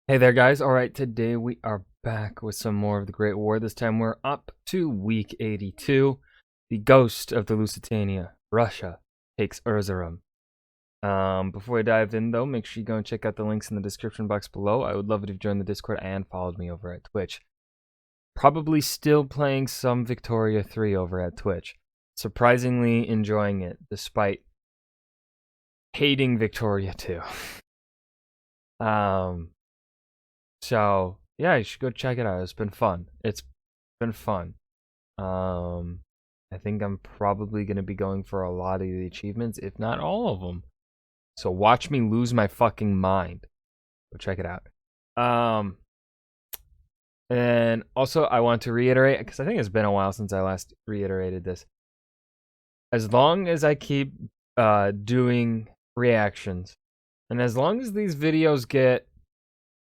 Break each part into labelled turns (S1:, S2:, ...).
S1: Hey there, guys. All right, today we are back with some more of the Great War. This time we're up to week 82. The Ghost of the Lusitania. Russia takes Erzurum. Before I dive in, though, make sure you go and check out the links in the description box below. I would love it if you joined the Discord and followed me over at Twitch. Probably still playing some Victoria 3 over at Twitch. Surprisingly enjoying it, despite hating Victoria 2. So yeah, you should go check it out. It's been fun. It's been fun. I think I'm probably gonna be going for a lot of the achievements, if not all of them. So watch me lose my fucking mind. Go check it out. And also I want to reiterate, because I think it's been a while since I last reiterated this. As long as I keep doing reactions, and as long as these videos get,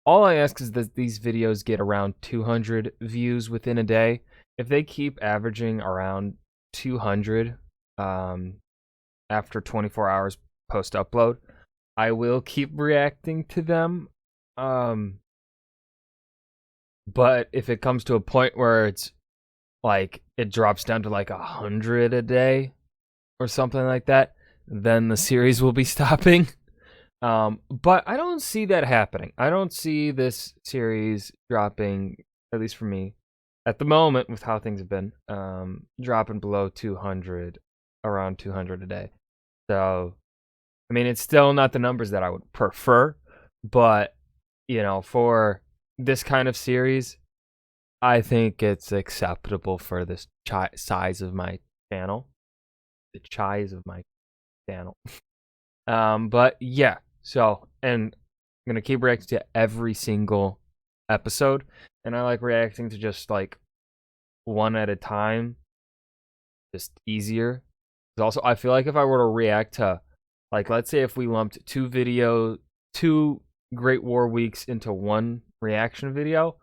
S1: all I ask is that these videos get around 200 views within a day. If they keep averaging around 200 after 24 hours post-upload, I will keep reacting to them. But if it comes to a point where it's like it drops down to like 100 a day or something like that, then the series will be stopping. But I don't see that happening. I don't see this series dropping, at least for me, at the moment with how things have been, dropping below 200, around 200 a day. So, I mean, it's still not the numbers that I would prefer, but, you know, for this kind of series, I think it's acceptable for this size of my channel. The size of my channel. But yeah. So, and I'm going to keep reacting to every single episode. And I like reacting to just like one at a time. Just easier. Also, I feel like if I were to react to, like, let's say if we lumped two Great War weeks into one reaction video,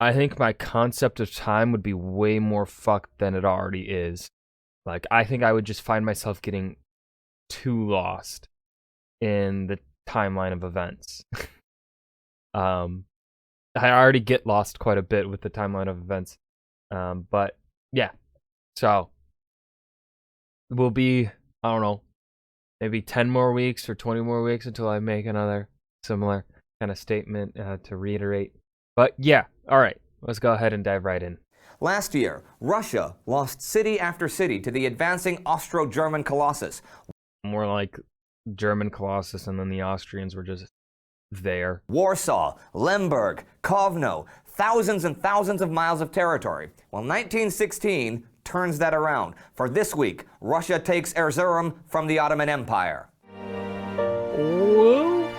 S1: I think my concept of time would be way more fucked than it already is. Like, I think I would just find myself getting too lost in the timeline of events. I already get lost quite a bit with the timeline of events. But yeah, so we'll be, I don't know, maybe 10 more weeks or 20 more weeks until I make another similar kind of statement to reiterate. But yeah, all right, let's go ahead and dive right in.
S2: Last year, Russia lost city after city to the advancing Austro-German Colossus.
S1: More like German Colossus, and then the Austrians were just there.
S2: Warsaw, Lemberg, Kovno, thousands and thousands of miles of territory. Well, 1916 turns that around. For this week, Russia takes Erzurum from the Ottoman Empire.
S1: Whoa.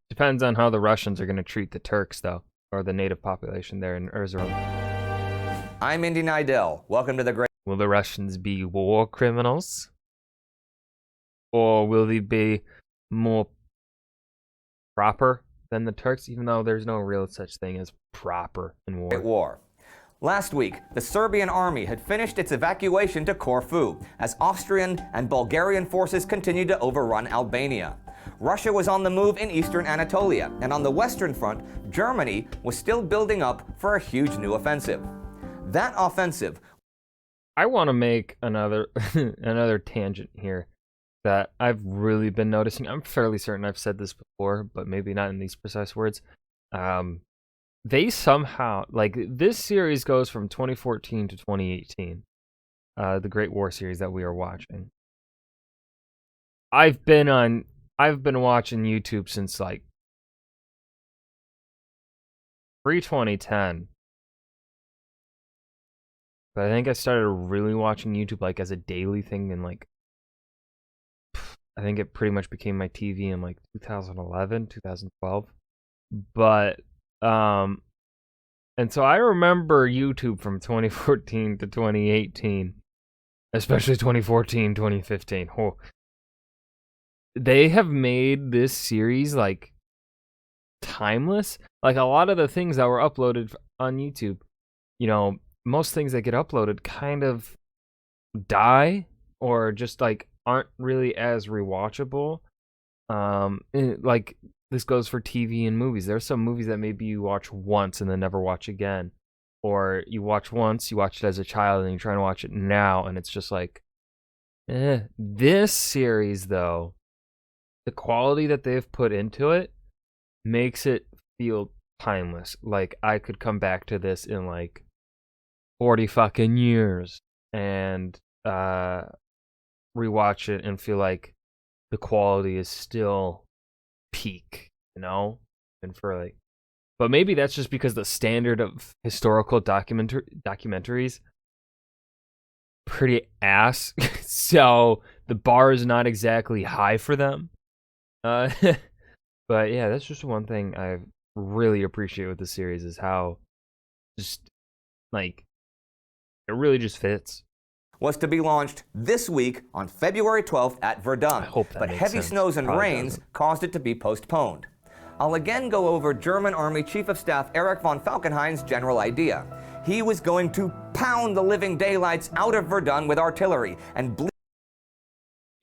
S1: Depends on how the Russians are going to treat the Turks, though, or the native population there in Erzurum.
S2: I'm Indy Nidell. Welcome to the Great...
S1: Will the Russians be war criminals? Or will they be more proper than the Turks, even though there's no real such thing as proper in war?
S2: Last week, the Serbian army had finished its evacuation to Corfu as Austrian and Bulgarian forces continued to overrun Albania. Russia was on the move in eastern Anatolia, and on the western front, Germany was still building up for a huge new offensive. That offensive...
S1: I want to make another another tangent here that I've really been noticing. I'm fairly certain I've said this before, but maybe not in these precise words. They somehow, like, this series goes from 2014 to 2018, the Great War series that we are watching. I've been watching YouTube since like pre-2010. But I think I started really watching YouTube like as a daily thing in like, I think it pretty much became my TV in like 2011, 2012. But and so I remember YouTube from 2014 to 2018, especially 2014, 2015. Oh. They have made this series like timeless. Like a lot of the things that were uploaded on YouTube, you know, most things that get uploaded kind of die or just like aren't really as rewatchable. Like this goes for TV and movies. There are some movies that maybe you watch once and then never watch again. Or you watch once, you watch it as a child, and you're trying to watch it now, and it's just like, eh. This series, though, the quality that they've put into it makes it feel timeless. Like, I could come back to this in, like, 40 fucking years and rewatch it and feel like the quality is still peak, you know? And for, like, but maybe that's just because the standard of historical documentaries pretty ass, so the bar is not exactly high for them. But yeah, that's just one thing I really appreciate with the series is how just like it really just fits.
S2: Was to be launched this week on February 12th at Verdun.
S1: I hope that
S2: but
S1: makes
S2: heavy
S1: sense.
S2: snows and
S1: Probably
S2: rains
S1: doesn't.
S2: caused it to be postponed. I'll again go over German Army Chief of Staff Erich von Falkenhayn's general idea. He was going to pound the living daylights out of Verdun with artillery and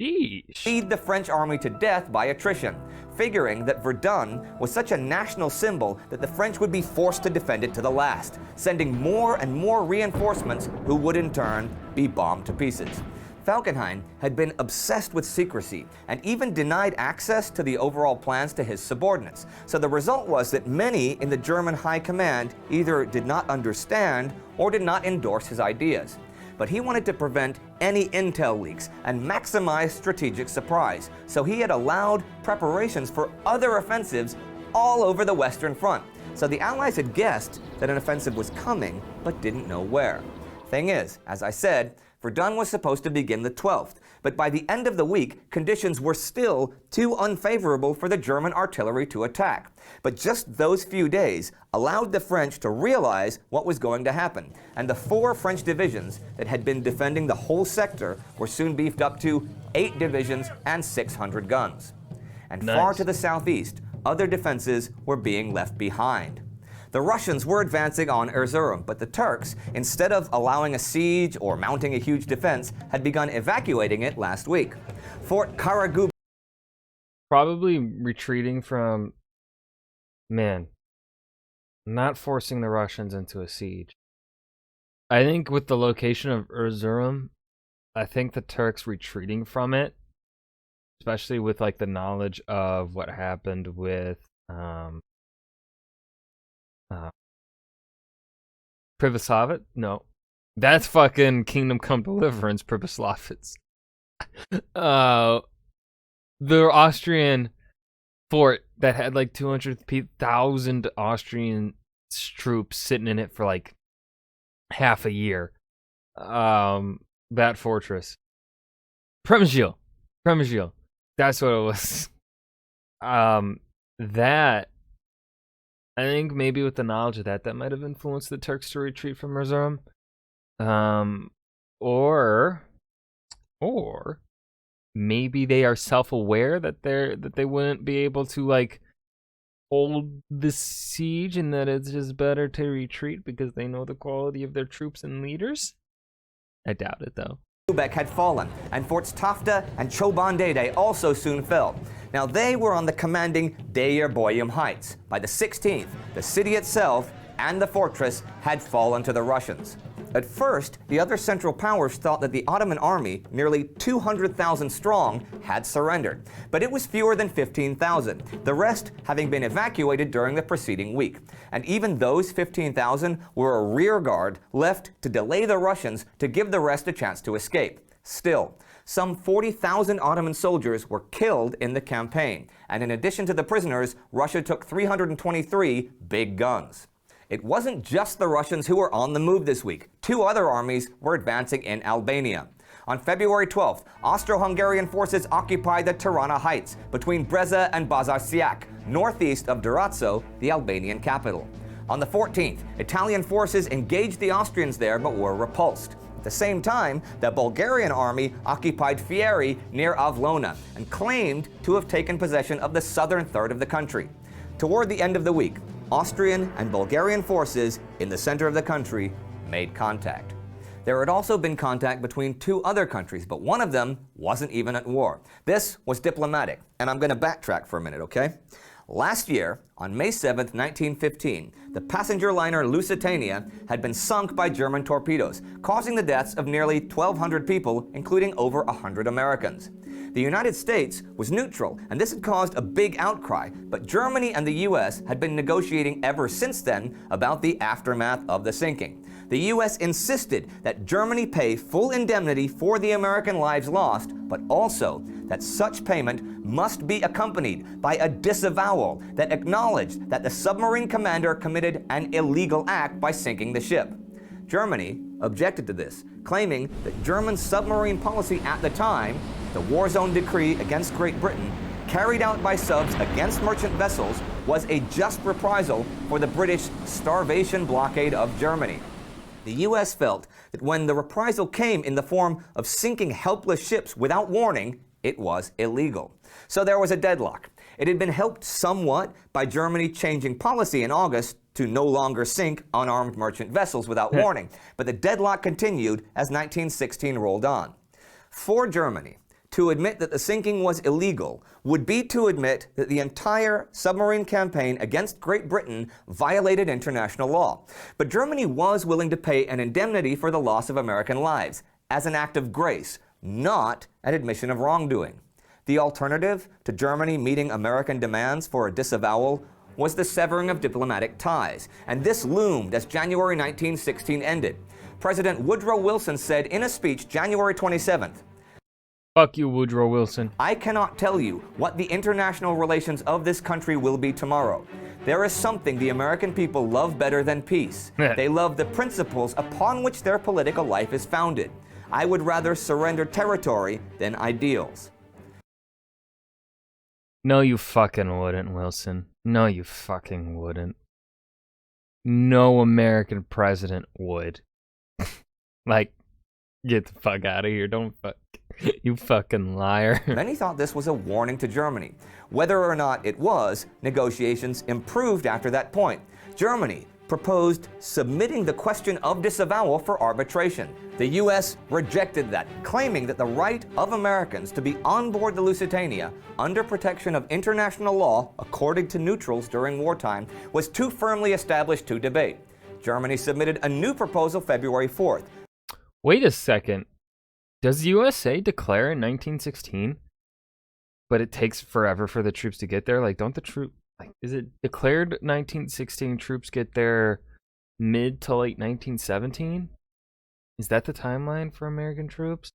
S1: Sheesh.
S2: bleed the French army to death by attrition, figuring that Verdun was such a national symbol that the French would be forced to defend it to the last, sending more and more reinforcements who would in turn be bombed to pieces. Falkenhayn had been obsessed with secrecy and even denied access to the overall plans to his subordinates. So the result was that many in the German high command either did not understand or did not endorse his ideas. But he wanted to prevent any intel leaks and maximize strategic surprise. So he had allowed preparations for other offensives all over the Western Front. So the Allies had guessed that an offensive was coming, but didn't know where. Thing is, as I said, Verdun was supposed to begin the 12th, but by the end of the week, conditions were still too unfavorable for the German artillery to attack. But just those few days allowed the French to realize what was going to happen, and the 4 French divisions that had been defending the whole sector were soon beefed up to 8 divisions and 600 guns. And far
S1: Nice.
S2: to the southeast, other defenses were being left behind. The Russians were advancing on Erzurum, but the Turks, instead of allowing a siege or mounting a huge defense, had begun evacuating it last week. Fort Karagub
S1: Probably retreating from, man, not forcing the Russians into a siege. I think with the location of Erzurum, I think the Turks retreating from it, especially with like the knowledge of what happened with Pripyat? No. That's fucking Kingdom Come Deliverance, Pripyat. The Austrian fort that had like 200,000 Austrian troops sitting in it for like half a year. That fortress. Przemysl. That's what it was. That I think maybe with the knowledge of that might have influenced the Turks to retreat from Erzurum. Or maybe they are self-aware that they wouldn't be able to like hold the siege, and that it's just better to retreat because they know the quality of their troops and leaders. I doubt it though.
S2: Lübeck had fallen, and Forts Tafta and Choban-Dede also soon fell. Now they were on the commanding Deir Boyum Heights. By the 16th, the city itself and the fortress had fallen to the Russians. At first, the other Central Powers thought that the Ottoman army, nearly 200,000 strong, had surrendered, but it was fewer than 15,000, the rest having been evacuated during the preceding week. And even those 15,000 were a rear guard left to delay the Russians to give the rest a chance to escape. Still, some 40,000 Ottoman soldiers were killed in the campaign, and in addition to the prisoners, Russia took 323 big guns. It wasn't just the Russians who were on the move this week. 2 other armies were advancing in Albania. On February 12th, Austro-Hungarian forces occupied the Tirana Heights between Breza and Bazar Siak, northeast of Durazzo, the Albanian capital. On the 14th, Italian forces engaged the Austrians there but were repulsed. At the same time, the Bulgarian army occupied Fieri near Avlona and claimed to have taken possession of the southern third of the country. Toward the end of the week, Austrian and Bulgarian forces in the center of the country made contact. There had also been contact between 2 other countries, but one of them wasn't even at war. This was diplomatic, and I'm going to backtrack for a minute, okay? Last year, on May 7, 1915, the passenger liner Lusitania had been sunk by German torpedoes, causing the deaths of nearly 1,200 people, including over 100 Americans. The United States was neutral, and this had caused a big outcry, but Germany and the U.S. had been negotiating ever since then about the aftermath of the sinking. The U.S. insisted that Germany pay full indemnity for the American lives lost, but also that such payment must be accompanied by a disavowal that acknowledged that the submarine commander committed an illegal act by sinking the ship. Germany objected to this, claiming that German submarine policy at the time, the war zone decree against Great Britain, carried out by subs against merchant vessels, was a just reprisal for the British starvation blockade of Germany. The U.S. felt that when the reprisal came in the form of sinking helpless ships without warning, it was illegal. So there was a deadlock. It had been helped somewhat by Germany changing policy in August to no longer sink unarmed merchant vessels without warning, but the deadlock continued as 1916 rolled on. For Germany, to admit that the sinking was illegal would be to admit that the entire submarine campaign against Great Britain violated international law. But Germany was willing to pay an indemnity for the loss of American lives as an act of grace, not an admission of wrongdoing. The alternative to Germany meeting American demands for a disavowal was the severing of diplomatic ties, and this loomed as January 1916 ended. President Woodrow Wilson said in a speech January 27th,
S1: Fuck you, Woodrow Wilson.
S2: "I cannot tell you what the international relations of this country will be tomorrow. There is something the American people love better than peace. They love the principles upon which their political life is founded. I would rather surrender territory than ideals."
S1: No, you fucking wouldn't, Wilson. No, you fucking wouldn't. No American president would. Like, get the fuck out of here. Don't fuck. You fucking liar.
S2: Many thought this was a warning to Germany. Whether or not it was, negotiations improved after that point. Germany proposed submitting the question of disavowal for arbitration. The U.S. rejected that, claiming that the right of Americans to be on board the Lusitania under protection of international law, according to neutrals during wartime, was too firmly established to debate. Germany submitted a new proposal February 4th.
S1: Wait a second. Does the USA declare in 1916? But it takes forever for the troops to get there? Like, don't the troops... Like, is it declared 1916 troops get there mid to late 1917? Is that the timeline for American troops?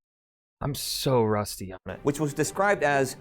S1: I'm so rusty on it.
S2: Which was described as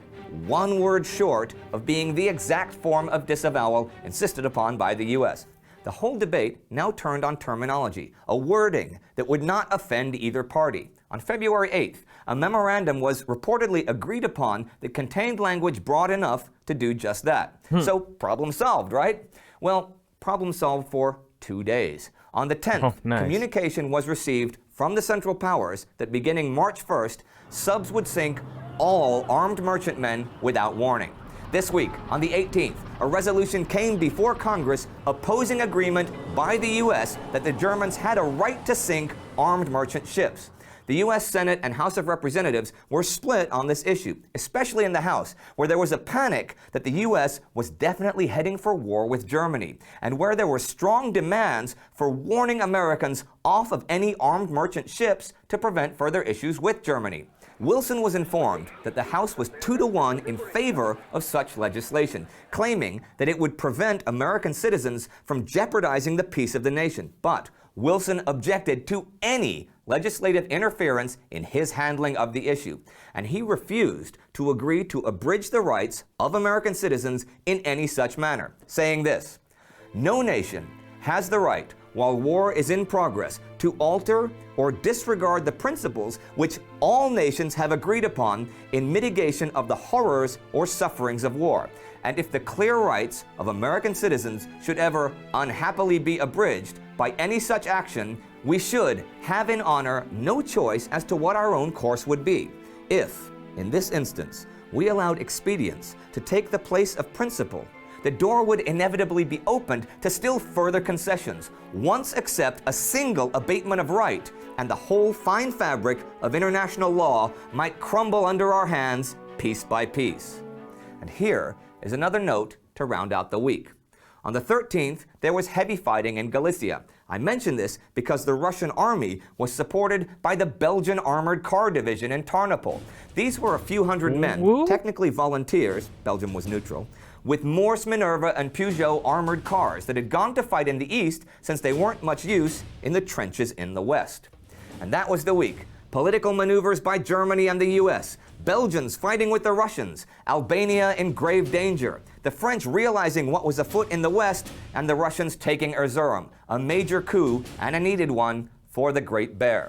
S2: one word short of being the exact form of disavowal insisted upon by the U.S. The whole debate now turned on terminology, a wording that would not offend either party. On February 8th, a memorandum was reportedly agreed upon that contained language broad enough to do just that. So, problem solved, right? Well, problem solved for 2 days. On the 10th, communication was received from the Central Powers that beginning March 1st, subs would sink all armed merchantmen without warning. This week, on the 18th, a resolution came before Congress opposing agreement by the U.S. that the Germans had a right to sink armed merchant ships. The U.S. Senate and House of Representatives were split on this issue, especially in the House, where there was a panic that the U.S. was definitely heading for war with Germany, and where there were strong demands for warning Americans off of any armed merchant ships to prevent further issues with Germany. Wilson was informed that the House was 2-1 in favor of such legislation, claiming that it would prevent American citizens from jeopardizing the peace of the nation. But Wilson objected to any legislative interference in his handling of the issue, and he refused to agree to abridge the rights of American citizens in any such manner, saying this: "No nation has the right, while war is in progress, to alter or disregard the principles which all nations have agreed upon in mitigation of the horrors or sufferings of war. And if the clear rights of American citizens should ever unhappily be abridged by any such action, we should have in honor no choice as to what our own course would be. If, in this instance, we allowed expedience to take the place of principle, the door would inevitably be opened to still further concessions. Once accept a single abatement of right, and the whole fine fabric of international law might crumble under our hands piece by piece." And here is another note to round out the week. On the 13th, there was heavy fighting in Galicia. I mention this because the Russian army was supported by the Belgian Armored Car Division in Tarnopol. These were a few hundred men, technically volunteers, Belgium was neutral, with Morse Minerva and Peugeot armored cars that had gone to fight in the east since they weren't much use in the trenches in the west. And that was the week. Political maneuvers by Germany and the US, Belgians fighting with the Russians, Albania in grave danger, the French realizing what was afoot in the west, and the Russians taking Erzurum, a major coup and a needed one for the Great Bear.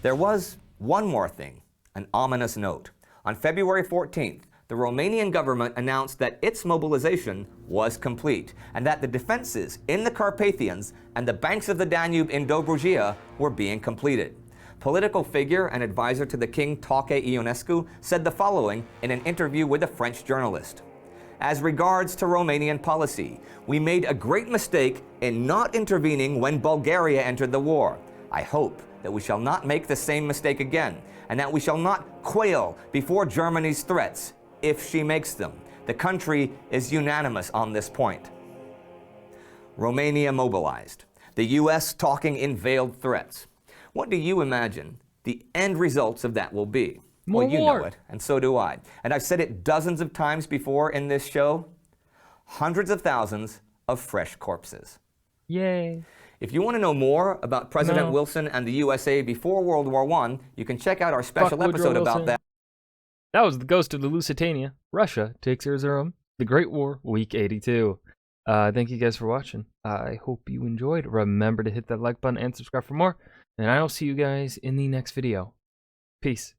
S2: There was one more thing, an ominous note. On February 14th, the Romanian government announced that its mobilization was complete and that the defenses in the Carpathians and the banks of the Danube in Dobrogea were being completed. Political figure and advisor to the king Tache Ionescu said the following in an interview with a French journalist. As regards to Romanian policy, we made a great mistake in not intervening when Bulgaria entered the war. I hope that we shall not make the same mistake again, and that we shall not quail before Germany's threats, if she makes them. The country is unanimous on this point. Romania mobilized. The US talking in veiled threats. What do you imagine the end results of that will be? Well, you know it, and so do I. And I've said it dozens of times before in this show. Hundreds of thousands of fresh corpses.
S1: Yay.
S2: If you want to know more about President Wilson and the USA before World War I, you can check out our special episode about that.
S1: That was the Ghost of the Lusitania. Russia takes Erzurum. The Great War, Week 82. Thank you guys for watching. I hope you enjoyed. Remember to hit that like button and subscribe for more. And I'll see you guys in the next video. Peace.